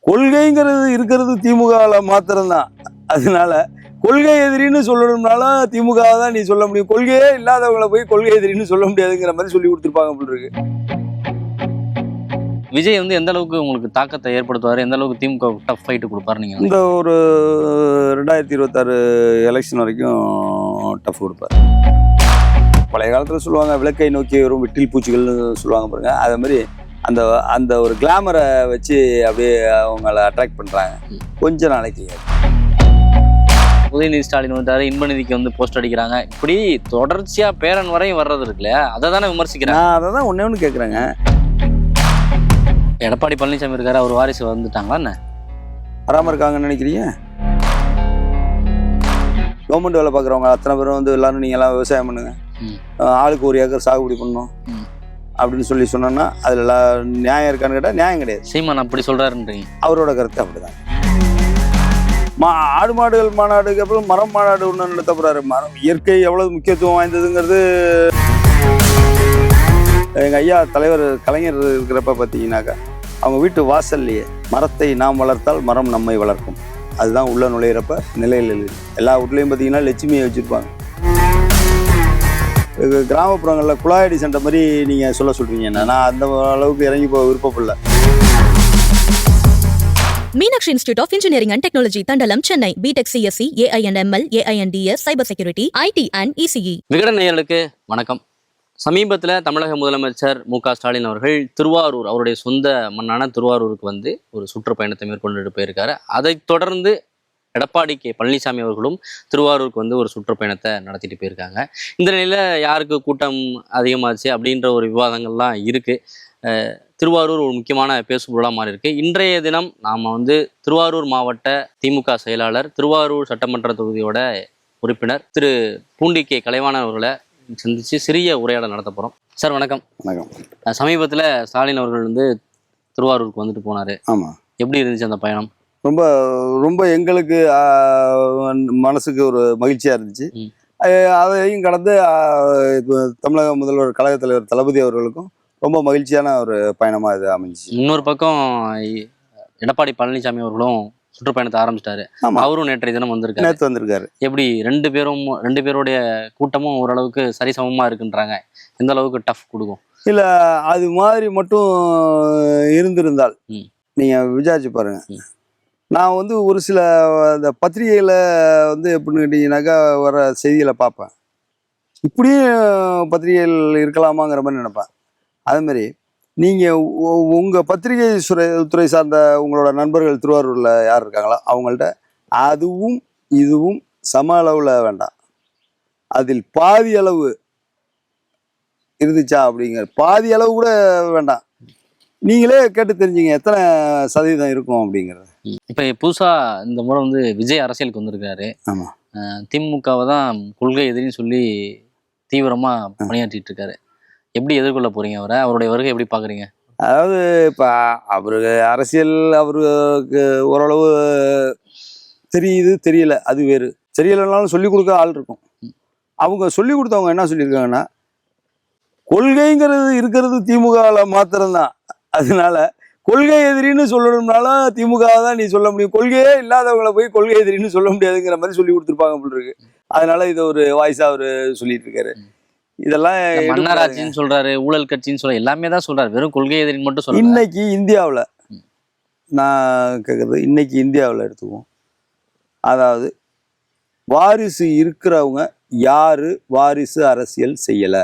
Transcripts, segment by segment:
கொள்கைங்கிறது இருக்கிறது திமுகவில் மாத்திரம்தான். அதனால கொள்கை எதிரின்னு சொல்லணும்னாலும் திமுக தான் நீ சொல்ல முடியும். கொள்கையே இல்லாதவங்களை போய் கொள்கை எதிரின்னு சொல்ல முடியாதுங்கிற மாதிரி சொல்லி கொடுத்துருப்பாங்க போல இருக்கு. விஜய் வந்து எந்த அளவுக்கு உங்களுக்கு தாக்கத்தை ஏற்படுத்துவாரு, எந்த அளவுக்கு திமுக டஃப் ஃபைட்டு கொடுப்பாரு நீங்க? இந்த ஒரு 2026 எலெக்ஷன் வரைக்கும் டஃப் கொடுப்பாரு. பழைய காலத்தில் சொல்லுவாங்க விளக்கை நோக்கி வரும் விட்டில் பூச்சிகள்னு சொல்லுவாங்க பாருங்க. அதே மாதிரி அந்த அந்த ஒரு கிளாமரை வச்சு அப்படியே அவங்கள அட்ராக்ட் பண்ணுறாங்க கொஞ்ச நாளைக்கு. உதயநிதி ஸ்டாலின் வந்தாரு, இன்பநிதிக்கு வந்து போஸ்ட் அடிக்கிறாங்க, இப்படி தொடர்ச்சியா பேரன் வரையும் வர்றது இருக்கு இல்லையா, அதை தானே விமர்சிக்கிறேன். நான் அதை தான் ஒன்று கேட்குறேங்க. எடப்பாடி பழனிசாமி இருக்காரு, அவர் வாரிசு வந்துட்டாங்களா என்ன? வராமல் இருக்காங்கன்னு நினைக்கிறீங்க? கவர்மெண்ட் வேலை பார்க்குறவங்க அத்தனை பேரும் வந்து எல்லாரும் நீங்கள்லாம் விவசாயம் பண்ணுங்க, ஆளுக்கு 1 ஏக்கர் சாகுபடி பண்ணணும் அப்படின்னு சொல்லி சொன்னோன்னா அதில் எல்லாம் நியாயம் இருக்கான்னு கேட்டால் நியாயம் கிடையாது. சீமான் அப்படி சொல்கிறாருன்றீங்க? அவரோட கருத்து அப்படிதான். ஆடு மாடுகள் மாநாடுக்கு அப்புறம் மரம் மாநாடு ஒன்று நடத்த போகிறாரு. மரம் இயற்கை எவ்வளோ முக்கியத்துவம் வாய்ந்ததுங்கிறது எங்கள் ஐயா தலைவர் கலைஞர் இருக்கிறப்ப பார்த்தீங்கன்னாக்கா அவங்க வீட்டு வாசல்லையே மரத்தை நாம் வளர்த்தால் மரம் நம்மை வளர்க்கும், அதுதான் உள்ள நுழையிறப்ப நிலையில் எல்லா வீட்லேயும் பார்த்தீங்கன்னா லட்சுமியை வச்சுருப்பாங்க. கிராமப்புறங்களில் குழாயடி சண்டை மாதிரி நீங்கள் சொல்கிறீங்க. நான் அந்த அளவுக்கு இறங்கி போக விருப்பப்படல. Meenakshi Institute of Engineering and Technology, Tandalam, Chennai. BTech CSC, AINML, AINDS, Cyber Security, IT and ECE. Vikatan நேயர்களுக்கு வணக்கம். சமீபத்தில் தமிழக முதலமைச்சர் மு.க. ஸ்டாலின் அவர்கள் திருவாரூர், அவருடைய சொந்த மண்ணான திருவாரூருக்கு வந்து ஒரு சுற்றுப்பயணத்தை மேற்கொண்டு போயிருக்காரு. அதைத் தொடர்ந்து எடப்பாடி பழனிசாமி அவர்களும் திருவாரூருக்கு வந்து ஒரு சுற்றுப்பயணத்தை நடத்திட்டு போயிருக்காங்க. இந்த நிலையில் யாருக்கு கூட்டம் அதிகமாச்சு அப்படின்ற ஒரு விவாதங்கள்லாம் இருக்குது. திருவாரூர் ஒரு முக்கியமான பேசுபொருளாக மாறி இருக்கு. இன்றைய தினம் நாம் வந்து திருவாரூர் மாவட்ட திமுக செயலாளர், திருவாரூர் சட்டமன்ற தொகுதியோட உறுப்பினர் திரு பூண்டி கலைவாணன் அவர்களை சந்தித்து சிறிய உரையாடல் நடத்த போகிறோம். சார் வணக்கம். வணக்கம். சமீபத்தில் ஸ்டாலின் அவர்கள் வந்து திருவாரூருக்கு வந்துட்டு போனார். ஆமாம். எப்படி இருந்துச்சு அந்த பயணம்? ரொம்ப ரொம்ப எங்களுக்கு மனசுக்கு ஒரு மகிழ்ச்சியாக இருந்துச்சு. அதையும் கடந்து தமிழக முதல்வர் கழகத் தலைவர் தளபதி அவர்களுக்கும் ரொம்ப மகிழ்ச்சியான ஒரு பயணமாக இது அமைஞ்சிச்சு. இன்னொரு பக்கம் எடப்பாடி பழனிசாமி அவர்களும் சுற்றுப்பயணத்தை ஆரம்பிச்சிட்டாரு. அவரும் நேற்றைய தினம் வந்திருக்காரு. எப்படி ரெண்டு பேருடைய கூட்டமும் ஓரளவுக்கு சரிசமமாக இருக்குன்றாங்க. எந்த அளவுக்கு டஃப் கொடுக்கும்? இல்லை, அது மாதிரி மட்டும் இருந்திருந்தால் நீங்கள் விசாரிச்சு பாருங்க. நான் வந்து ஒரு சில இந்த பத்திரிகையில் வந்து எப்படின்னு கேட்டிங்கனாக்கா வர செய்திகளை பார்ப்பேன். இப்படியும் பத்திரிகைகள் இருக்கலாமாங்கிற மாதிரி நினைப்பேன். அதேமாரி நீங்கள் உங்கள் பத்திரிகை துறை சார்ந்த உங்களோட நண்பர்கள் திருவாரூரில் யார் இருக்காங்களோ அவங்கள்ட்ட அதுவும் இதுவும் சம அளவில் வேண்டாம், அதில் பாதி அளவு இருந்துச்சா அப்படிங்கிற பாதி அளவு கூட வேண்டாம், நீங்களே கேட்டு தெரிஞ்சுங்க எத்தனை சதவீதம் இருக்கும் அப்படிங்கிறது. இப்போ புதுசாக இந்த முறை வந்து விஜய் அரசியலுக்கு வந்திருக்காரு. ஆமாம். திமுகவை தான் கொள்கை எதிரின்னு சொல்லி தீவிரமாக பணியாற்றிட்டு இருக்காரு. எப்படி எதிர்கொள்ள போறீங்க அவரை? அவருடைய வருகை எப்படி பார்க்குறீங்க? அதாவது இப்போ அவருக்கு அரசியல் அவருக்கு ஓரளவு தெரியுது, தெரியல அது வேறு. தெரியலைனாலும் சொல்லிக் கொடுக்க ஆள் இருக்கும். அவங்க சொல்லிக் கொடுத்தவங்க என்ன சொல்லியிருக்காங்கன்னா கொள்கைங்கிறது இருக்கிறது திமுகவில் மாத்திரம்தான். அதனால கொள்கை எதிரின்னு சொல்லணும்னாலும் திமுக தான் நீ சொல்ல முடியும். கொள்கையே இல்லாதவங்களை போய் கொள்கை எதிரின்னு சொல்ல முடியாதுங்கிற மாதிரி சொல்லி கொடுத்துருப்பாங்க போல இருக்கு. அதனால இதை ஒரு வாய்ஸா அவரு சொல்லிட்டு இருக்காரு. இதெல்லாம் மன்னராட்சின்னு சொல்றாரு, ஊழல் கட்சின்னு சொல்ற எல்லாமே தான் சொல்றாரு, வெறும் கொள்கை எதிரின்னு மட்டும் சொல்றாரு. இன்னைக்கு இந்தியாவில் நான் கேட்குறது, இன்னைக்கு இந்தியாவில் எடுத்துக்குவோம். அதாவது வாரிசு இருக்கிறவங்க யாரு வாரிசு அரசியல் செய்யலை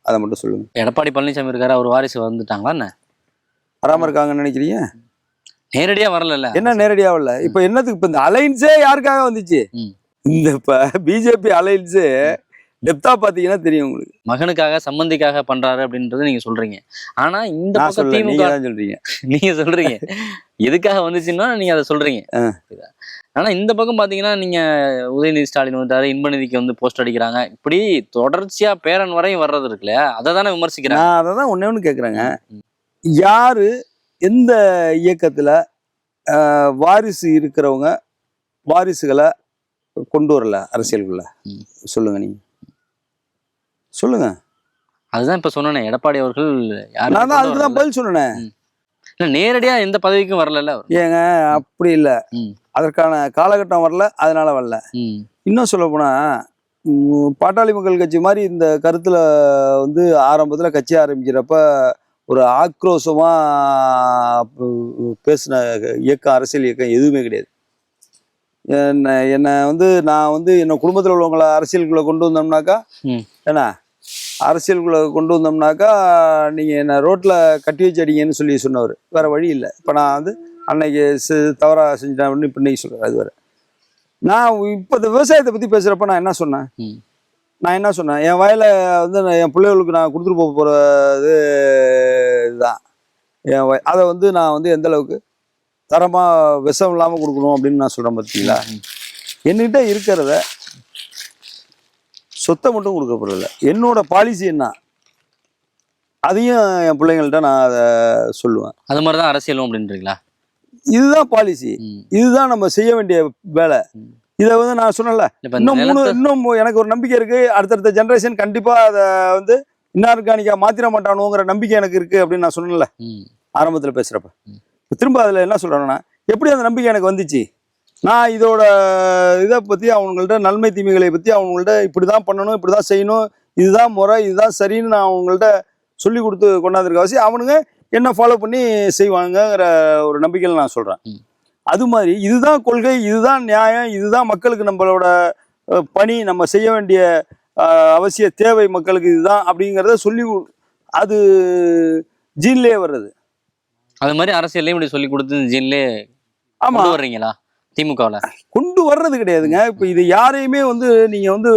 அதை மட்டும் சொல்லுங்க. எடப்பாடி பழனிசாமி இருக்காரு, அவர் வாரிசு வந்துட்டாங்களா என்ன? வராமல் இருக்காங்கன்னு நினைக்கிறீங்க? நேரடியா வரல. என்ன நேரடியா வரல? இப்போ என்னத்துக்கு இப்போ இந்த அலைன்ஸே யாருக்காக வந்துச்சு? இந்த இப்போ பிஜேபி அலைன்ஸு டெப்தா பாத்தீங்கன்னா தெரியும் உங்களுக்கு. மகனுக்காக சம்பந்திக்காக பண்றாரு அப்படின்றது நீங்க சொல்றீங்க. ஆனா இந்த பக்கம் திமுக சொல்றீங்க, நீங்க சொல்றீங்க எதுக்காக வந்துச்சுன்னா நீங்க அதை சொல்றீங்க. ஆனா இந்த பக்கம் பாத்தீங்கன்னா நீங்க உதயநிதி ஸ்டாலின் வந்தாரு, இன்பநிதிக்கு வந்து போஸ்ட் அடிக்கிறாங்க, இப்படி தொடர்ச்சியா பேரன் வரையும் வர்றது இருக்கு இல்லையா, அதை தானே விமர்சிக்கிறேன். நான் அதை தான் ஒண்ணு கேட்குறேங்க. யாரு எந்த இயக்கத்துல வாரிசு இருக்கிறவங்க வாரிசுகளை கொண்டு வரல அரசியலுக்குள்ள? சொல்லுங்க, நீங்க சொல்லுங்க. அதுதான் இப்ப சொன்னேன், எடப்பாடி அவர்கள் நான் தான் அதுக்குதான் பதில் சொன்னேன். இல்ல நேரடியா எந்த பதவிக்கும் வரல. ஏங்க அப்படி இல்லை, அதற்கான காலகட்டம் வரல, அதனால வரல. இன்னும் சொல்ல போனா பாட்டாளி மக்கள் கட்சி மாதிரி இந்த கருத்துல வந்து ஆரம்பத்துல கட்சி ஆரம்பிக்கிறப்ப ஒரு ஆக்ரோஷமா பேசின இயக்கம், அரசியல் இயக்கம் எதுவுமே கிடையாது. என்னை வந்து நான் வந்து என்ன குடும்பத்தில் உள்ளவங்களை அரசியலுக்குள்ள கொண்டு வந்தோம்னாக்கா, ஏன்னா அரசியலுக்குள்ள கொண்டு வந்தோம்னாக்கா நீங்கள் என்ன ரோட்டில் கட்டி வச்சு அடிங்கன்னு சொல்லி சொன்னவர், வேற வழி இல்லை. இப்போ நான் வந்து அன்னைக்கு தவறாக செஞ்சிட்டேன் அப்படின்னு இப்போ இன்னைக்கு சொல்கிறேன். அது வேற. நான் இப்போ இந்த விவசாயத்தை பற்றி பேசுகிறப்ப நான் என்ன சொன்னேன், என் வயலை வந்து என் பிள்ளைகளுக்கு நான் கொடுத்துட்டு போக போகிறது இதுதான். அதை வந்து நான் வந்து எந்த அளவுக்கு தரமாக விஷம் இல்லாமல் கொடுக்கணும் அப்படின்னு நான் சொல்கிறேன். பார்த்தீங்களா, என்கிட்ட இருக்கிறத சொத்தை மட்டும் கொடுக்க போகிறதில்ல, என்னோட பாலிசி என்ன அதையும் என் பிள்ளைங்கள்ட்ட நான் அதை சொல்லுவேன். அது மாதிரி தான் அரசியலும் அப்படின்றீங்களா? இதுதான் பாலிசி, இதுதான் நம்ம செய்ய வேண்டிய வேலை. இதை வந்து நான் சொன்னல, இன்னும் எனக்கு ஒரு நம்பிக்கை இருக்கு, அடுத்தடுத்த ஜெனரேஷன் கண்டிப்பா அதை வந்து இன்ஆர்கானிக்கா மாத்திர மாட்டானுங்கிற நம்பிக்கை எனக்கு இருக்கு அப்படின்னு நான் சொன்னல ஆரம்பத்தில் பேசுறப்ப. திரும்ப அதில் என்ன சொல்றேன்னா, எப்படி அந்த நம்பிக்கை எனக்கு வந்துச்சு, நான் இதோட இதை பற்றி அவங்கள்ட்ட நன்மை தீமைகளை பற்றி அவங்கள்ட்ட இப்படி தான் பண்ணணும், இப்படி தான் செய்யணும், இதுதான் முறை, இதுதான் சரின்னு நான் அவங்கள்ட்ட சொல்லி கொடுத்து கொண்டாந்துருக்க அவசியம் அவனுங்க என்ன ஃபாலோ பண்ணி செய்வாங்கங்கிற ஒரு நம்பிக்கையில் நான் சொல்கிறேன். அது மாதிரி இதுதான் கொள்கை, இதுதான் நியாயம், இதுதான் மக்களுக்கு நம்மளோட பணி, நம்ம செய்ய வேண்டிய அவசிய தேவை மக்களுக்கு இதுதான் அப்படிங்கிறத சொல்லி அது ஜீன்லேயே வர்றது. அது மாதிரி அரசியல்லையும் இப்படி சொல்லி கொடுத்து ஜீன்லேயே ஆமா வர்றீங்களா? திமுகவில் கொண்டு வர்றது கிடையாதுங்க. இப்போ இது யாரையுமே வந்து நீங்கள் வந்து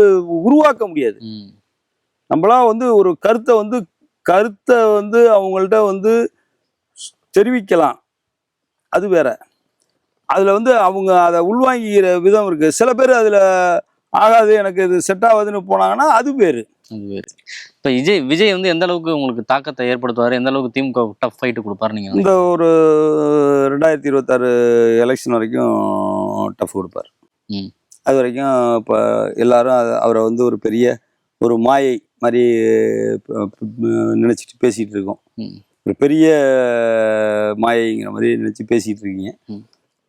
உருவாக்க முடியாது. நம்மளா வந்து ஒரு கருத்தை வந்து அவங்கள்ட்ட வந்து தெரிவிக்கலாம், அது வேற. அதில் வந்து அவங்க அதை உள்வாங்கிக்கிற விதம் இருக்கு. சில பேர் அதில் ஆகாது, எனக்கு இது செட் ஆகாதுன்னு போனாங்கன்னா அது வேறு. இப்போ விஜய் வந்து எந்த அளவுக்கு உங்களுக்கு தாக்கத்தை ஏற்படுத்துவார், எந்த அளவுக்கு திமுக டஃப் ஃபைட்டு கொடுப்பாரு நீங்கள்? இந்த ஒரு 2026 எலெக்ஷன் வரைக்கும் டஃப் கொடுப்பார். அது வரைக்கும் இப்போ எல்லாரும் அவரை வந்து ஒரு பெரிய ஒரு மாயை மாதிரி நினச்சிட்டு பேசிகிட்டு இருக்கோம். ஒரு பெரிய மாயைங்கிற மாதிரி நினச்சி பேசிகிட்டு இருக்கீங்க.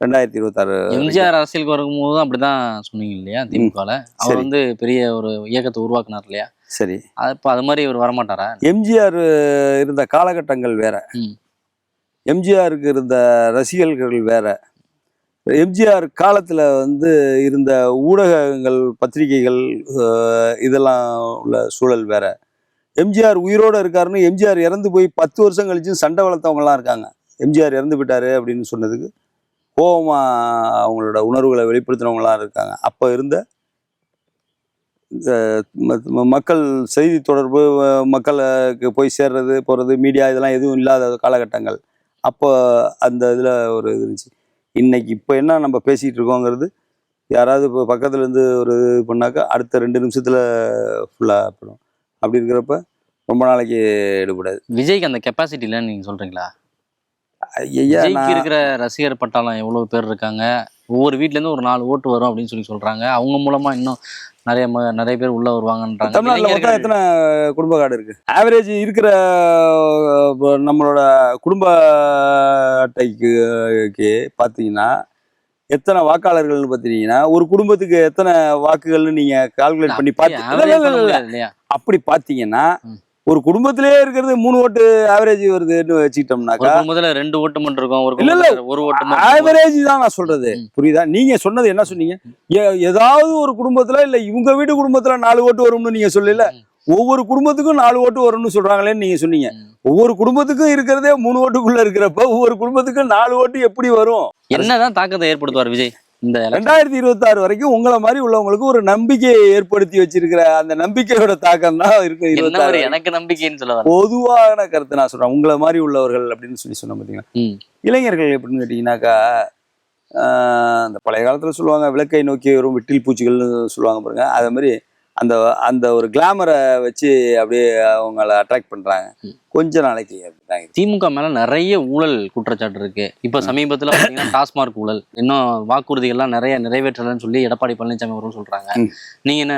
2026 எம்ஜிஆர் அரசியலுக்கு வரும்போது தான் அப்படிதான் சொன்னீங்க இல்லையா? திமுகவில் அவர் வந்து பெரிய ஒரு இயக்கத்தை உருவாக்குனார் இல்லையா? சரி, இப்போ அது மாதிரி இவர் வரமாட்டாரா? எம்ஜிஆர் இருந்த காலகட்டங்கள் வேற, எம்ஜிஆருக்கு இருந்த ரசிகர்கள் வேற, எம்ஜிஆர் காலத்தில் வந்து இருந்த ஊடகங்கள், பத்திரிகைகள், இதெல்லாம் உள்ள சூழல் வேற. எம்ஜிஆர் உயிரோடு இருக்காருன்னு எம்ஜிஆர் இறந்து போய் 10 வருஷம் கழிச்சு சண்டை வளர்த்தவங்கலாம் இருக்காங்க. எம்ஜிஆர் இறந்து போயிட்டாரு அப்படின்னு சொன்னதுக்கு கோபமா அவங்களோட உணர்வுகளை வெளிப்படுத்தினவங்களாம் இருக்காங்க. அப்போ இருந்த மக்கள் செய்தி தொடர்பு, மக்களுக்கு போய் சேர்றது போகிறது, மீடியா இதெல்லாம் எதுவும் இல்லாத காலகட்டங்கள். அப்போ அந்த இதில் ஒரு இது இருந்துச்சு. இன்னைக்கு இப்போ என்ன நம்ம பேசிகிட்டு இருக்கோங்கிறது யாராவது இப்போ பக்கத்துல இருந்து ஒரு இது பண்ணாக்கா அடுத்த 2 நிமிஷத்தில் ஃபுல்லாக போயிடும். அப்படி இருக்கிறப்ப ரொம்ப நாளைக்கு எடுபடாது. விஜய்க்கு அந்த கெப்பாசிட்டி இல்லைன்னு நீங்கள் சொல்கிறீங்களா? ஐயா, இருக்கிற ரசிகர் பட்டாளம் எவ்வளவு பேர் இருக்காங்க, ஒவ்வொரு வீட்லேருந்து ஒரு 4 ஓட்டு வரும் அப்படின்னு சொல்றாங்க. அவங்க மூலமா இன்னும் நிறைய பேர் உள்ள வருவாங்கன்றாங்க. தமிழ்நாட்டில் மொத்தம் எத்தனை குடும்ப கார்டு இருக்கு? ஆவரேஜ் இருக்கிற நம்மளோட குடும்ப அட்டைக்கு பார்த்தீங்கன்னா எத்தனை வாக்காளர்கள்னு பார்த்தீங்கன்னா, ஒரு குடும்பத்துக்கு எத்தனை வாக்குகள்னு நீங்க கால்குலேட் பண்ணி பார்த்தீங்க. அப்படி பார்த்தீங்கன்னா ஒரு குடும்பத்திலே இருக்கிறது 3 ஓட்டு ஆவரேஜ் வருதுன்னு வச்சுக்கிட்டோம்னாக்கா, முதல்ல 2 ஓட்டு மட்டும் இருக்கும், ஒரு ஓட்டு ஆவரேஜ் தான் நான் சொல்றது. புரியுதா? நீங்க சொன்னது என்ன சொன்னீங்க, ஏதாவது ஒரு குடும்பத்துல இல்ல இவங்க வீட்டு குடும்பத்துல 4 ஓட்டு வரும்னு நீங்க சொல்லல, ஒவ்வொரு குடும்பத்துக்கும் 4 ஓட்டு வரும்னு சொல்றாங்களேன்னு நீங்க சொன்னீங்க. ஒவ்வொரு குடும்பத்துக்கும் இருக்கிறதே 3 ஓட்டுக்குள்ள இருக்கிறப்ப ஒவ்வொரு குடும்பத்துக்கும் 4 ஓட்டு எப்படி வரும்? என்னதான் தாக்கத்தை ஏற்படுத்துவார் விஜய் இந்த 2026 வரைக்கும்? உங்களை மாதிரி உள்ளவங்களுக்கு ஒரு நம்பிக்கையை ஏற்படுத்தி வச்சிருக்கிற அந்த நம்பிக்கையோட தாக்கம் தான் இருக்கு. எனக்கு நம்பிக்கைன்னு சொல்ல பொதுவான கருத்து நான் சொல்றேன். உங்களை மாதிரி உள்ளவர்கள் அப்படின்னு சொன்ன பாத்தீங்கன்னா, இளைஞர்கள் எப்படின்னு கேட்டீங்கன்னாக்கா, அந்த பழைய காலத்துல சொல்லுவாங்க விளக்கை நோக்கி வரும் விட்டில் பூச்சிகள்னு சொல்லுவாங்க பாருங்க. அதே மாதிரி அந்த அந்த ஒரு கிளாமரை வச்சு அப்படியே அவங்கள அட்ராக்ட் பண்றாங்க கொஞ்ச நாளைக்கு. திமுக மேல நிறைய ஊழல் குற்றச்சாட்டு இருக்கு. இப்ப சமீபத்துல பாத்தீங்கன்னா டாஸ்மார்க் ஊழல், இன்னும் வாக்குறுதிகள்லாம் நிறைய நிறைவேற்றலன்னு சொல்லி எடப்பாடி பழனிசாமி அவரும் சொல்றாங்க. நீங்க என்ன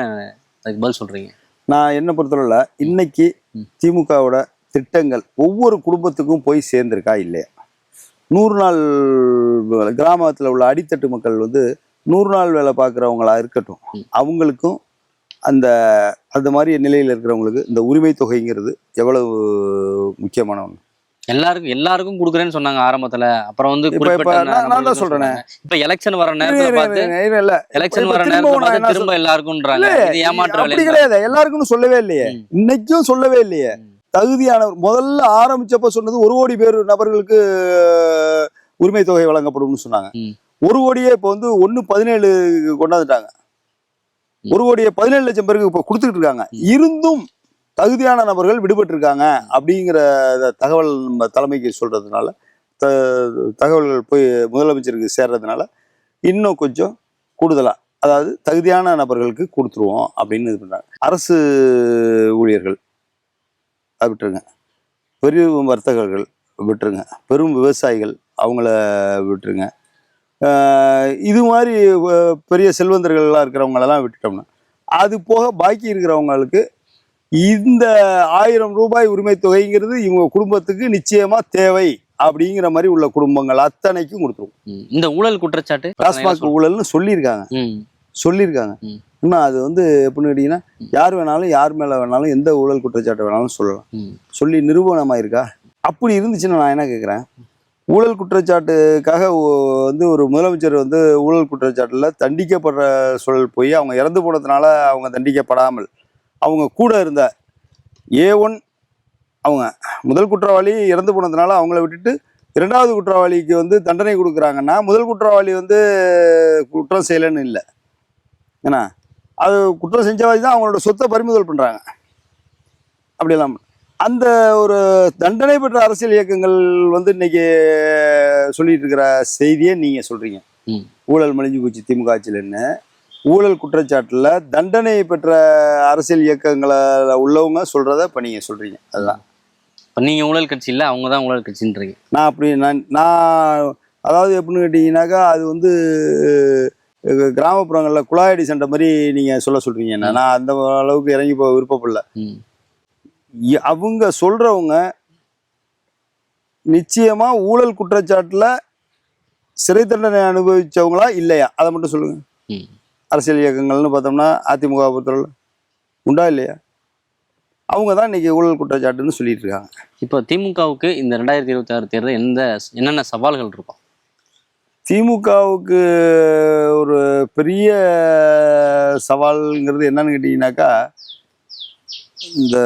அதுக்கு பதில் சொல்றீங்க? நான் என்ன பொறுத்தவரை இன்னைக்கு திமுகவோட திட்டங்கள் ஒவ்வொரு குடும்பத்துக்கும் போய் சேர்ந்திருக்கா இல்லையா? 100 நாள் கிராமத்தில் உள்ள அடித்தட்டு மக்கள் வந்து 100 நாள் வேலை பார்க்குறவங்களா இருக்கட்டும், அவங்களுக்கும் அந்த மாதிரி நிலையில் இருக்கிறவங்களுக்கு இந்த உரிமை தொகைங்கிறது எவ்வளவு முக்கியமான ஒன்று. எல்லாருக்கும் கொடுக்குறேன்னு சொன்னாங்க ஆரம்பத்துல. அப்புறம் வந்து இப்ப நான் தான் சொல்றேன். இப்ப எலெக்ஷன் வர நேரத்துல பார்த்து எலெக்ஷன் வர நேரத்துல பார்த்து திரும்ப எல்லாருக்கும்ன்றாங்க. இது ஏமாற்ற அப்படி கிடையாது. எல்லாருக்கும் சொல்லவே இல்லையே, இன்னைக்கும் சொல்லவே இல்லையே. தகுதியானவர் முதல்ல ஆரம்பிச்சப்ப சொன்னது 1 கோடி பேர் நபர்களுக்கு உரிமை தொகை வழங்கப்படும்னு சொன்னாங்க. 1 கோடியே இப்ப வந்து 1.17 கொண்டாந்துட்டாங்க. 1 கோடியே 17 லட்சம் பேருக்கு இப்ப கொடுத்துக்கிட்டு இருக்காங்க. இருந்தும் தகுதியான நபர்கள் விடுபட்டு இருக்காங்க அப்படிங்கிற தகவல் நம்ம தலைமைக்கு சொல்றதுனால, தகவல்கள் போய் முதலமைச்சருக்கு சேர்றதுனால இன்னும் கொஞ்சம் கூடுதலா, அதாவது தகுதியான நபர்களுக்கு கொடுத்துருவோம் அப்படின்னு இது பண்றாங்க. அரசு ஊழியர்கள் அதை விட்டுருங்க, பெரிய வர்த்தகர்கள் விட்டுருங்க, பெரும் விவசாயிகள் அவங்கள விட்டுருங்க, இது மாதிரி பெரிய செல்வந்தர்கள்லாம் இருக்கிறவங்களெல்லாம் விட்டுட்டோம்னா, அது போக பாக்கி இருக்கிறவங்களுக்கு இந்த 1000 ரூபாய் உரிமை தொகைங்கிறது இவங்க குடும்பத்துக்கு நிச்சயமா தேவை அப்படிங்கிற மாதிரி உள்ள குடும்பங்கள் அத்தனைக்கும் கொடுத்துருவோம். இந்த ஊழல் குற்றச்சாட்டு டாஸ்மாக் ஊழல்னு சொல்லியிருக்காங்க. இன்னும் அது வந்து எப்படின்னு கேட்டீங்கன்னா, யார் வேணாலும் யார் மேல வேணாலும் எந்த ஊழல் குற்றச்சாட்டு வேணாலும் சொல்லலாம். சொல்லி நிரூபணமாயிருக்கா? அப்படி இருந்துச்சுன்னா நான் என்ன கேட்குறேன், ஊழல் குற்றச்சாட்டுக்காக வந்து ஒரு முதலமைச்சர் வந்து ஊழல் குற்றச்சாட்டுல தண்டிக்கப்படுற சூழல் போய் அவங்க இறந்து போனதுனால அவங்க தண்டிக்கப்படாமல், அவங்க கூட இருந்த A1 அவங்க முதல் குற்றவாளி இறந்து போனதுனால அவங்கள விட்டுட்டு 2வது குற்றவாளிக்கு வந்து தண்டனை கொடுக்குறாங்கன்னா, முதல் குற்றவாளி வந்து குற்றம் செய்யலைன்னு இல்லை, ஏன்னா அது குற்றம் செஞ்சவாதி தான் அவங்களோட சொத்தை பறிமுதல் பண்ணுறாங்க. அப்படியெல்லாம் அந்த ஒரு தண்டனை பெற்ற அரசியல் இயக்கங்கள் வந்து இன்னைக்கு சொல்லிட்டு இருக்கிற செய்தியை நீங்க சொல்றீங்க. ஊழல் மலிஞ்சு போச்சு திமுக ஆட்சியிலன்னு. ஊழல் குற்றச்சாட்டுல தண்டனை பெற்ற அரசியல் இயக்கங்களை உள்ளவங்க சொல்றத இப்ப நீங்க சொல்றீங்க. அதுதான் நீங்க ஊழல் கட்சி இல்லை, அவங்க தான் ஊழல் கட்சின்றீங்க. நான் அப்படி நான் அதாவது எப்படின்னு கேட்டீங்கன்னாக்கா, அது வந்து கிராமப்புறங்கள்ல குழாயடி சண்டை மாதிரி நீங்க சொல்றீங்க. நான் அந்த அளவுக்கு இறங்கி போக விருப்பப்படல. அவங்க சொல்றவங்க நிச்சயமா ஊழல் குற்றச்சாட்டுல சிறை தண்டனை அனுபவிச்சவங்களா இல்லையா, அதை மட்டும் சொல்லுங்க. அரசியல் இயக்கங்கள்னு பார்த்தோம்னா அதிமுக பொறுத்தவரை உண்டா இல்லையா? அவங்க தான் இன்னைக்கு ஊழல் குற்றச்சாட்டுன்னு சொல்லிட்டு இருக்காங்க. இப்போ திமுகவுக்கு இந்த 2026 தேர்தல் என்னென்ன சவால்கள் இருக்கும்? திமுகவுக்கு ஒரு பெரிய சவால்ங்கிறது என்னன்னு கேட்டீங்கன்னாக்கா, இந்த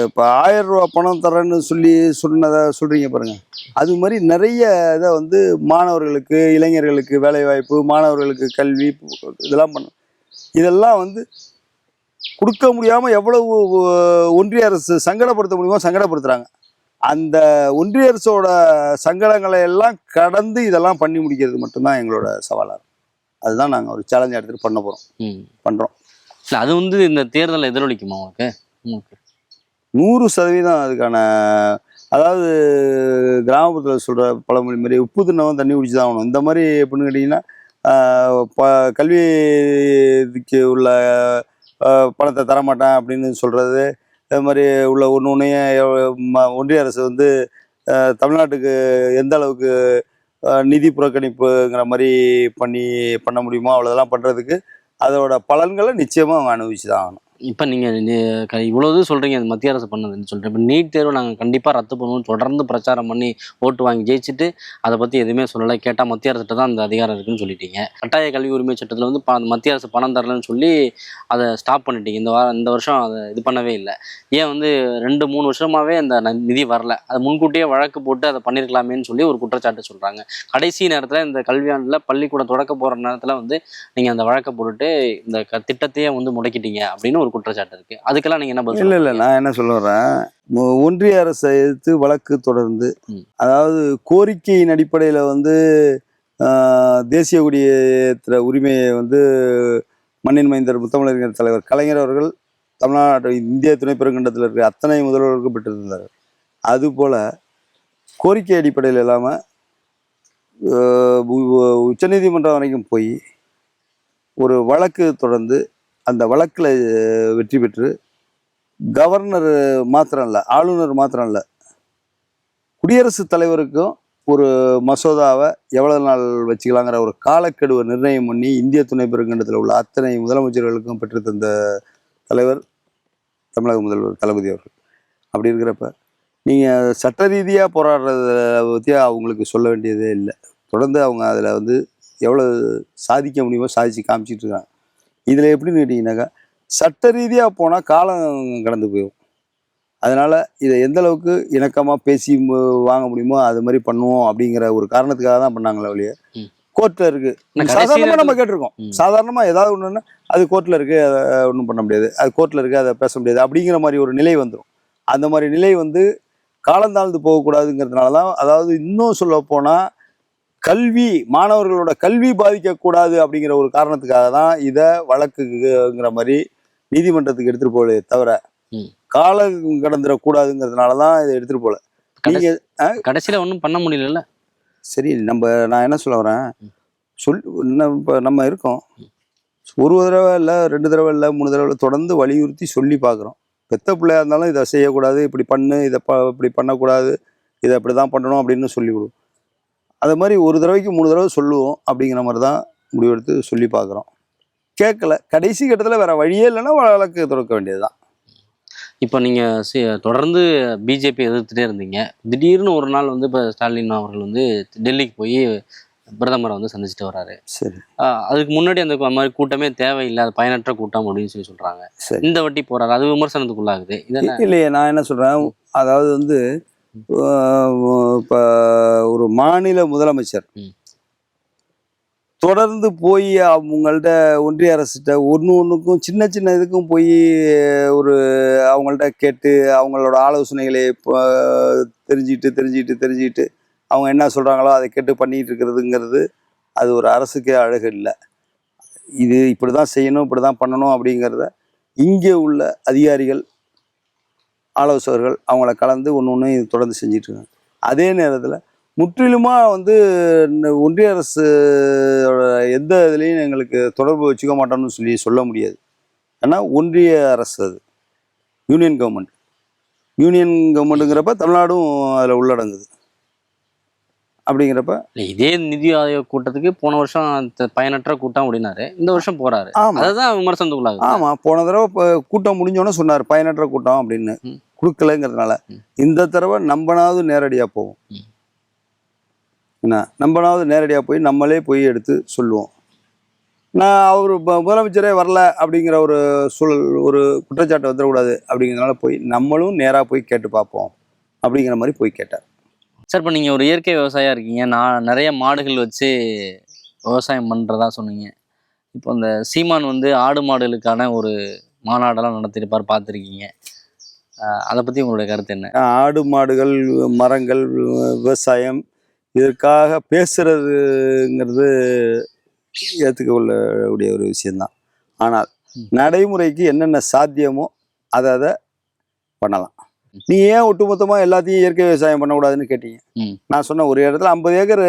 இப்போ 1000 ரூபா பணம் தரேன்னு சொல்றீங்க பாருங்க, அது மாதிரி நிறைய இதை வந்து மாணவர்களுக்கு, இளைஞர்களுக்கு வேலைவாய்ப்பு, மாணவர்களுக்கு கல்வி, இதெல்லாம் வந்து கொடுக்க முடியாம எவ்வளவு ஒன்றிய அரசு சங்கடப்படுத்த முடியுமோ சங்கடப்படுத்துறாங்க. அந்த ஒன்றிய அரசோட சங்கடங்களை எல்லாம் கடந்து இதெல்லாம் பண்ணி முடிக்கிறது மட்டும்தான் எங்களோட சவாலாக இருக்கும். அதுதான் நாங்கள் ஒரு சேலஞ்ச் எடுத்துட்டு பண்றோம். இல்லை, அது வந்து இந்த தேர்தலை எதிரொலிக்குமா உங்களுக்கு? 100% அதுக்கான, அதாவது கிராமப்புறத்தில் சொல்ற பழமொழி மாதிரி உப்பு தின்னவன் தண்ணி குடிச்சு தான் ஆகணும். இந்த மாதிரி எப்படின்னு கேட்டிங்கன்னா, கல்விக்கு உள்ள பணத்தை தரமாட்டேன் அப்படின்னு சொல்றது, அது மாதிரி உள்ள ஒன்றையும் ஒன்றிய அரசு வந்து தமிழ்நாட்டுக்கு எந்த அளவுக்கு நிதி புறக்கணிப்புங்கிற மாதிரி பண்ண முடியுமோ அவ்வளோதெல்லாம் பண்ணுறதுக்கு அதோட பலன்களை நிச்சயமாக அவங்க அனுபவிச்சு தான் ஆகணும். இப்போ நீங்கள் இவ்வளவு சொல்கிறீங்க அது மத்திய அரசு பண்ணதுன்னு சொல்லிட்டு, இப்போ நீட் தேர்வு நாங்கள் கண்டிப்பாக ரத்து பண்ணுவோம் தொடர்ந்து பிரச்சாரம் பண்ணி ஓட்டு வாங்கி ஜெயிச்சுட்டு அதை பற்றி எதுவுமே சொல்லலை, கேட்டால் மத்திய அரசுகிட்ட தான் அந்த அதிகாரம் இருக்குன்னு சொல்லிட்டீங்க. கட்டாய கல்வி உரிமை சட்டத்தில் வந்து மத்திய அரசு பணம் தரலன்னு சொல்லி அதை ஸ்டாப் பண்ணிட்டீங்க. இந்த வருஷம் அதை இது பண்ணவே இல்லை. ஏன் வந்து 2-3 வருஷமாகவே அந்த நிதி வரல? அதை முன்கூட்டியே வழக்கு போட்டு அதை பண்ணியிருக்கலாமேன்னு சொல்லி ஒரு குற்றச்சாட்டு சொல்கிறாங்க. கடைசி நேரத்தில் இந்த கல்வியாண்டில் பள்ளிக்கூடம் தொடக்க போகிற நேரத்தில் வந்து நீங்கள் அந்த வழக்கை போட்டுட்டு இந்த திட்டத்தையே வந்து முடக்கிட்டீங்க அப்படின்னு ஒரு குற்றச்சாட்டு இருக்கு. அதுக்கெல்லாம் நீங்க என்ன பதில்? இல்ல நான் என்ன சொல்ல வரேன், ஒன்றிய அரசை எதிர்த்து வழக்கு தொடர்ந்து, அதாவது கோரிக்கையின் அடிப்படையில் வந்து தேசிய கொடியேற்ற உரிமையை வந்து மண்ணின் மைந்தர் முத்தமிழறிஞர் தலைவர் கலைஞர் அவர்கள் தமிழ்நாடு இந்திய துணை பெருங்கண்டத்தில் இருக்கிற அத்தனை முதல்வர்களுக்கு பெற்றிருந்தார். அதுபோல கோரிக்கை அடிப்படையில் இல்லாமல் உச்சநீதிமன்றம் வரைக்கும் போய் ஒரு வழக்கு தொடர்ந்து அந்த வழக்கில் வெற்றி பெற்று கவர்னர் மாத்திரம் இல்லை, ஆளுநர் மாத்திரம் இல்லை, குடியரசுத் தலைவருக்கும் ஒரு மசோதாவை எவ்வளவு நாள் வச்சுக்கலாங்கிற ஒரு காலக்கெடுவை நிர்ணயம் பண்ணி இந்திய துணை பெருங்கண்டத்தில் உள்ள அத்தனை முதலமைச்சர்களுக்கும் பெற்று தந்த தலைவர் தமிழக முதல்வர் தளபதி அவர்கள். அப்படி இருக்கிறப்ப நீங்கள் சட்ட ரீதியாக போராடுறத பற்றி அவங்களுக்கு சொல்ல வேண்டியதே இல்லை. தொடர்ந்து அவங்க அதில் வந்து எவ்வளோ சாதிக்க முடியுமோ சாதிச்சு காமிச்சிட்டு இருக்காங்க. இதில் எப்படின்னு கேட்டிங்கனாக்கா சட்ட ரீதியாக போனால் காலம் கடந்து போயிடும். அதனால் இதை எந்த அளவுக்கு இணக்கமாக பேசி வாங்க முடியுமோ அது மாதிரி பண்ணுவோம் அப்படிங்கிற ஒரு காரணத்துக்காக தான் பண்ணாங்களே ஒழிய கோர்ட்டில் இருக்குது சாதாரணமாக நம்ம கேட்டிருக்கோம். சாதாரணமாக ஏதாவது ஒன்றுன்னா அது கோர்ட்டில் இருக்குது, அதை ஒன்றும் பண்ண முடியாது, அது கோர்ட்டில் இருக்குது, அதை பேச முடியாது அப்படிங்கிற மாதிரி ஒரு நிலை வந்துடும். அந்த மாதிரி நிலை வந்து காலந்தாழ்ந்து போகக்கூடாதுங்கிறதுனால தான், அதாவது இன்னும் சொல்ல போனால் கல்வி மாணவர்களோட கல்வி பாதிக்கக்கூடாது அப்படிங்கிற ஒரு காரணத்துக்காக தான் இதை வழக்குங்கிற மாதிரி நீதிமன்றத்துக்கு எடுத்துகிட்டு போகலே தவிர காலம் கடந்துடக்கூடாதுங்கிறதுனால தான் இதை எடுத்துகிட்டு போகல. நீங்கள் கடைசியில் ஒன்றும் பண்ண முடியல. சரி, நான் என்ன சொல்ல வரேன், இப்போ நம்ம இருக்கோம், ஒரு தடவை இல்லை 2 தடவை இல்லை 3 தடவை தொடர்ந்து வலியுறுத்தி சொல்லி பார்க்குறோம். பெத்த பிள்ளையா இருந்தாலும் இதை செய்யக்கூடாது, இப்படி பண்ணு, இதை இப்படி பண்ணக்கூடாது, இதை இப்படி தான் பண்ணணும் அப்படின்னு சொல்லி கொடுக்கும். அது மாதிரி ஒரு தடவைக்கு 3 தடவை சொல்லுவோம் அப்படிங்கிற மாதிரி தான் முடிவெடுத்து சொல்லி பார்க்குறோம். கேட்கல, கடைசி கட்டத்தில் வேற வழியே இல்லைன்னா வழக்கு தொடக்க வேண்டியது தான். இப்போ நீங்கள் தொடர்ந்து பிஜேபி எதிர்த்துட்டே இருந்தீங்க. திடீர்னு ஒரு நாள் வந்து இப்போ ஸ்டாலின் அவர்கள் வந்து டெல்லிக்கு போய் பிரதமரை வந்து சந்திச்சுட்டு வர்றாரு. சரி, அதுக்கு முன்னாடி அந்த மாதிரி கூட்டமே தேவையில்லை, அது பயனற்ற கூட்டம் அப்படின்னு சொல்லி சொல்கிறாங்க. இந்த வாட்டி போகிறாரு, அது விமர்சனத்துக்குள்ளாகுது. இதெல்லாம் இல்லையே, நான் என்ன சொல்கிறேன், அதாவது வந்து இப்போ ஒரு மாநில முதலமைச்சர் தொடர்ந்து போய் அவங்கள்ட்ட ஒன்றிய அரசுகிட்ட ஒன்றுக்கும் சின்ன சின்ன இதுக்கும் போய் ஒரு அவங்கள்ட்ட கேட்டு அவங்களோட ஆலோசனைகளை தெரிஞ்சுக்கிட்டு அவங்க என்ன சொல்கிறாங்களோ அதை கேட்டு பண்ணிகிட்டு இருக்கிறதுங்கிறது அது ஒரு அரசுக்கே அழகு இல்லை. இது இப்படி தான் செய்யணும், இப்படி தான் பண்ணணும் அப்படிங்கிறத இங்கே உள்ள அதிகாரிகள் ஆலோசகர்கள் அவங்கள கலந்து ஒன்று இது தொடர்ந்து செஞ்சிட்ருக்காங்க. அதே நேரத்தில் முற்றிலுமாக வந்து ஒன்றிய அரசு எந்த இதுலேயும் எங்களுக்கு தொடர்பு வச்சுக்க மாட்டோம்னு சொல்ல முடியாது. ஏன்னா ஒன்றிய அரசு அது யூனியன் கவர்மெண்ட்டுங்கிறப்ப தமிழ்நாடும் அதில் உள்ளடங்குது. அப்படிங்கிறப்ப இதே நிதி ஆயோக் கூட்டத்துக்கு போன வருஷம் பயனற்ற கூட்டம் அப்படின்னாரு, இந்த வருஷம் போறாரு. அதுதான் விமர்சனத்துக்குள்ளாக. ஆமாம், போன தடவை கூட்டம் முடிஞ்சோன்னு சொன்னார் பயனற்ற கூட்டம் அப்படின்னு, கொடுக்கலங்கிறதுனால இந்த தடவை நம்பனாவது நேரடியாக போவோம். என்ன, நம்பனாவது நேரடியாக போய் நம்மளே போய் எடுத்து சொல்லுவோம். நான் அவர் முதலமைச்சரே வரல அப்படிங்கிற ஒரு சூழல், ஒரு குற்றச்சாட்டு வந்துடக்கூடாது அப்படிங்கிறதுனால போய் நம்மளும் நேராக போய் கேட்டு பார்ப்போம் அப்படிங்கிற மாதிரி போய் கேட்டார். சார், இப்போ நீங்கள் ஒரு இயற்கை விவசாயியாக இருக்கீங்க, நான் நிறைய மாடுகள் வச்சு விவசாயம் பண்ணுறதா சொன்னீங்க. இப்போ இந்த சீமான் வந்து ஆடு மாடுகளுக்கான ஒரு மாநாடெல்லாம் நடத்திருப்பார், பார்த்துருக்கீங்க. அதை பற்றி உங்களுடைய கருத்து என்ன? ஆடு மாடுகள், மரங்கள், விவசாயம் இதற்காக பேசுறதுங்கிறது ஏற்றுக்கொள்ளக்கூடிய ஒரு விஷயந்தான். ஆனால் நடைமுறைக்கு என்னென்ன சாத்தியமோ அதை பண்ணலாம். நீ ஏன் ஒட்டுமொத்தமாக எல்லாத்தையும் இயற்கை விவசாயம் பண்ணக்கூடாதுன்னு கேட்டீங்க. நான் சொன்ன ஒரு இடத்துல 50 ஏக்கர்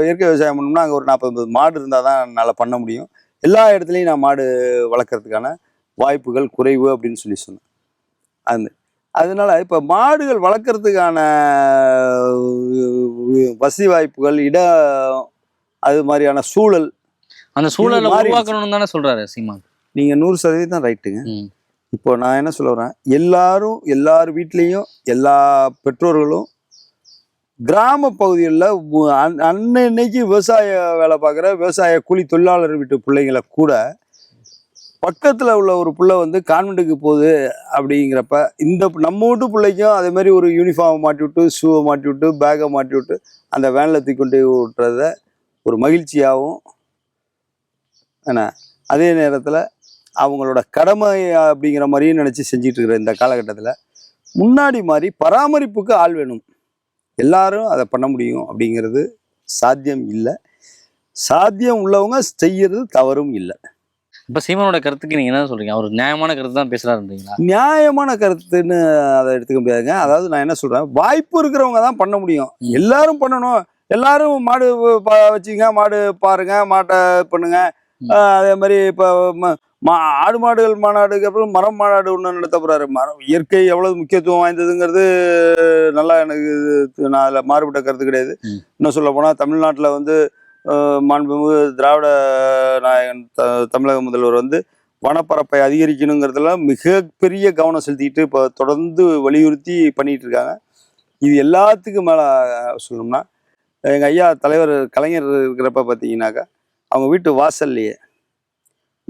இயற்கை விவசாயம் பண்ணோம்னா அங்கே ஒரு 40-50 மாடு இருந்தால் தான் என்னால் பண்ண முடியும். எல்லா இடத்துலையும் நான் மாடு வளர்க்குறதுக்கான வாய்ப்புகள் குறைவு அப்படின்னு சொன்னேன். அதனால இப்போ மாடுகள் வளர்க்குறதுக்கான வசதி வாய்ப்புகள், அது மாதிரியான சூழல், அந்த சூழலை உருவாக்கணும்னு தானே சொல்கிறாரு சீமான். நீங்கள் 100% ரைட்டுங்க. இப்போ நான் என்ன சொல்ல வரேன், எல்லார் வீட்லேயும் எல்லா பெற்றோர்களும் கிராம பகுதிகளில் அன்னைக்கு விவசாய வேலை பார்க்குற விவசாய கூலி தொழிலாளர் வீட்டு பிள்ளைங்களை கூட பக்கத்தில் உள்ள ஒரு பிள்ளை வந்து கான்வெண்ட்டுக்கு போகுது அப்படிங்கிறப்ப இந்த நம்ம வீட்டு பிள்ளைக்கும் அதே மாதிரி ஒரு யூனிஃபார்மை மாட்டி விட்டு, ஷூவை மாட்டி விட்டு, பேக்கை மாட்டி விட்டு அந்த வேனில் தூக்கி கொண்டு விட்டுறத ஒரு மகிழ்ச்சியாகவும், ஏன்னா அதே நேரத்தில் அவங்களோட கடமை அப்படிங்கிற மாதிரியும் நினச்சி செஞ்சிட்டு இருக்கிற இந்த காலகட்டத்தில் முன்னாடி மாதிரி பராமரிப்புக்கு ஆள் வேணும். எல்லாரும் அதை பண்ண முடியும் அப்படிங்கிறது சாத்தியம் இல்லை. சாத்தியம் உள்ளவங்க செய்யறது தவறும் இல்லை. இப்போ சீமானோட கருத்துக்கு நீங்கள் என்ன சொல்கிறீங்க? அவர் நியாயமான கருத்து தான் பேசுகிறாருன்றீங்களா? நியாயமான கருத்துன்னு அதை எடுத்துக்க முடியாதுங்க. அதாவது நான் என்ன சொல்கிறேன், வாய்ப்பு இருக்கிறவங்க தான் பண்ண முடியும். எல்லாரும் பண்ணணும், எல்லாரும் மாடு வச்சுங்க, மாடு பாருங்க, மாட்டை பண்ணுங்க. அதே மாதிரி இப்போ ஆடு மாடுகள் மாநாடுக்கு அப்புறம் மரம் மாநாடு ஒன்று நடத்த போறாரு. மரம் இயற்கை எவ்வளவு முக்கியத்துவம் வாய்ந்ததுங்கிறது நல்லா எனக்கு நான் அதில் மாறுபட்ட கருத்து கிடையாது. இன்னும் சொல்ல போனால் தமிழ்நாட்டில் வந்து மாண்புமிகு திராவிட நாயகன் தமிழக முதல்வர் வந்து வனப்பரப்பை அதிகரிக்கணுங்கிறதுல மிகப்பெரிய கவனம் செலுத்திக்கிட்டு இப்போ தொடர்ந்து வலியுறுத்தி பண்ணிட்டு இருக்காங்க. இது எல்லாத்துக்கும் மேலே சொல்லணும்னா எங்கள் ஐயா தலைவர் கலைஞர் இருக்கிறப்ப பார்த்தீங்கன்னாக்கா அவங்க வீட்டு வாசல்லையே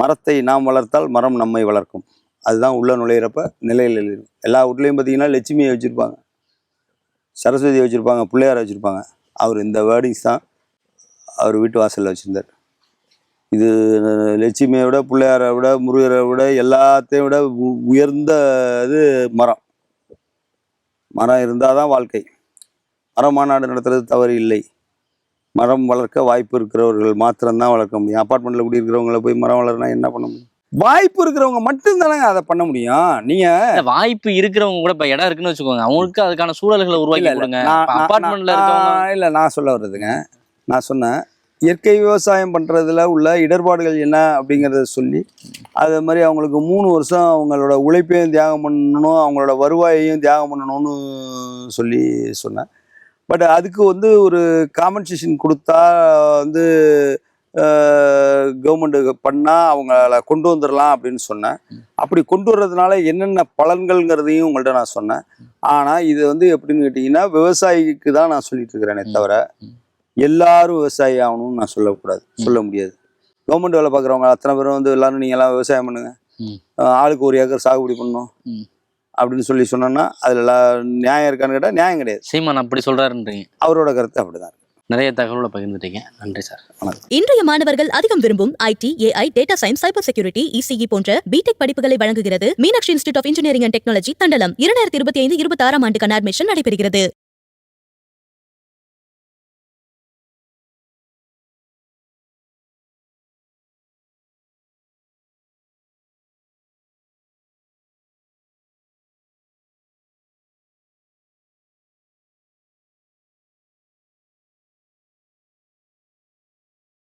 மரத்தை நாம் வளர்த்தால் மரம் நம்மை வளர்க்கும், அதுதான் உள்ள நுழையிறப்ப நிலையில் இருக்கும். எல்லா வீட்லேயும் பார்த்தீங்கன்னா லட்சுமியை வச்சுருப்பாங்க, சரஸ்வதியை வச்சுருப்பாங்க, பிள்ளையாரை வச்சுருப்பாங்க. அவர் இந்த வேர்டிங்ஸ் தான் அவர் வீட்டு வாசலில் வச்சுருந்தார். இது லட்சுமியை விட, பிள்ளையாரை விட, முருகரை விட, எல்லாத்தையும் விட உயர்ந்த இது மரம். மரம் இருந்தால் தான் வாழ்க்கை. மரம் மாநாடு நடத்துறது தவறு இல்லை. மரம் வளர்க்க வாய்ப்பு இருக்கிறவர்கள் மாத்திரம்தான் வளர்க்க முடியும். அப்பார்ட்மெண்ட்டில் குடி இருக்கிறவங்கள போய் மரம் வளர்னா என்ன பண்ண முடியும்? வாய்ப்பு இருக்கிறவங்க மட்டும்தானங்க அதை பண்ண முடியும். நீங்கள் வாய்ப்பு இருக்கிறவங்க கூட இப்போ இடம் இருக்குன்னு வச்சுக்கோங்க, அவங்களுக்கு அதுக்கான சூழல்களை உருவாக்கி கொடுங்க. அப்பார்ட்மெண்ட்ல இருக்கவங்க இல்லை, நான் சொல்ல வர்றதுங்க, நான் சொன்னேன் இயற்கை விவசாயம் பண்ணுறதுல உள்ள இடர்பாடுகள் என்ன அப்படிங்கிறத சொல்லி அது மாதிரி அவங்களுக்கு 3 வருஷம் அவங்களோட உழைப்பையும் தியாகம் பண்ணணும், அவங்களோட வருவாயையும் தியாகம் பண்ணணும்னு சொல்லி சொன்னேன். பட் அதுக்கு வந்து ஒரு காம்பன்சேஷன் கொடுத்தா வந்து கவர்மெண்ட்டு பண்ணால் அவங்கள கொண்டு வந்துடலாம் அப்படின்னு சொன்னேன். அப்படி கொண்டு வர்றதுனால என்னென்ன பலன்கள்ங்கிறதையும் உங்கள்கிட்ட நான் சொன்னேன். ஆனால் இது வந்து எப்படின்னு கேட்டிங்கன்னா விவசாயிக்கு தான் நான் சொல்லிட்டு இருக்கிறேனே தவிர எல்லாரும் விவசாயி ஆகணும்னு நான் சொல்ல முடியாது. கவர்மெண்ட் வேலை பார்க்குறவங்க அத்தனை பேரும் வந்து எல்லாரும் நீங்கள்லாம் விவசாயம் பண்ணுங்க, ஆளுக்கு 1 ஏக்கர் சாகுபடி பண்ணணும் அப்படின்னு சொன்னோன்னா அதில் நியாயம் இருக்கான்னு கேட்டால் நியாயம் கிடையாது. சீமான் அப்படி சொல்கிறாருன்றீங்க. அவரோட கருத்து அப்படிதான். நிறைய தகவலை பகிர்ந்துட்டீங்க, நன்றி சார். இன்றைய மாணவர்கள் அதிகம் விரும்பும் IT, AI, data science, cyber security, ECE போன்ற பிடெக் படிப்புகளை வழங்குகிறது Meenakshi institute of engineering and technology, Thandalam. 2025-26 ஆண்டுக்கான அட்மிஷன் நடைபெறுகிறது.